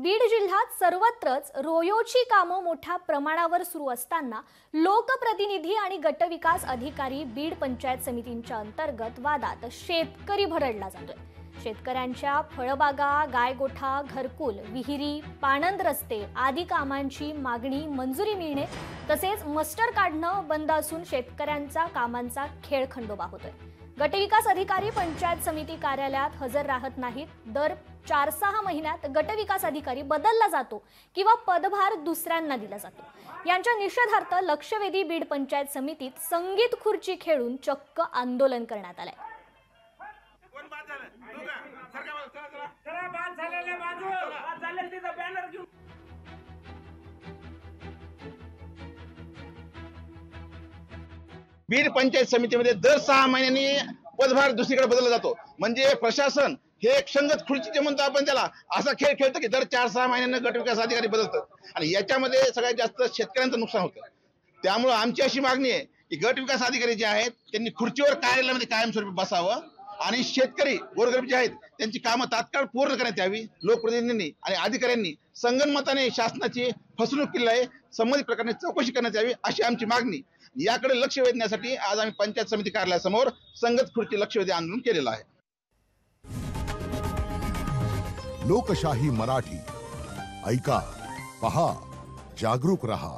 बीड जिल्ह्यात सर्वत्रच रोयोची कामं मोठ्या प्रमाणावर सुरू असताना लोकप्रतिनिधी आणि गटविकास अधिकारी बीड पंचायत समितींच्या अंतर्गत वादात शेतकरी भरडला जातोय। शेतकऱ्यांच्या फळबागा, गायगोठा, घरकुल, विहिरी, पाणंद रस्ते आदी कामांची मागणी मंजुरी मिळणे तसेच मस्टर काढणं बंद असून शेतकऱ्यांचा कामांचा खेळखंडोबा होतोय। गटविकास अधिकारी पंचायत समिती कार्यालयात हजर राहत नाहीत। दर 4-6 महिन्यात गटविकास अधिकारी बदलला जातो किंवा पदभार दुसऱ्यांना दिला जातो। यांच्या निषेधार्थ लक्षवेधी बीड पंचायत समितीत संगीत खुर्ची खेळून चक्क आंदोलन करण्यात आले। बीड पंचायत समितीमध्ये दर 6 महिन्यांनी पदभार दुसरीकडे बदलला जातो। म्हणजे प्रशासन हे एक संगत खुर्चीचे म्हणतो आपण त्याला, असा खेळ खेळतो की दर 4-6 महिन्यांना गटविकास अधिकारी बदलतात आणि याच्यामध्ये सगळ्यात जास्त शेतकऱ्यांचं नुकसान होतं। त्यामुळे आमची अशी मागणी आहे की गटविकास अधिकारी जे आहेत त्यांनी खुर्चीवर कार्यालयामध्ये कायमस्वरूपी बसावं आणि शेतकरी गोरगरीब जे आहेत त्यांची कामं तात्काळ पूर्ण करण्यात यावी। लोकप्रतिनिधींनी आणि अधिकाऱ्यांनी संगनमताने शासनाची फसवणूक केली आहे, संबंधित प्रकारे चौकशी करण्यात यावी अशी आमची मागणी। याकडे लक्ष वेधण्यासाठी आज आम्ही पंचायत समिती कार्यालयासमोर संगत खुर्ची लक्षवेधी आंदोलन केलेलं आहे। लोकशाही मराठी ऐका, पहा, जागरूक रहा।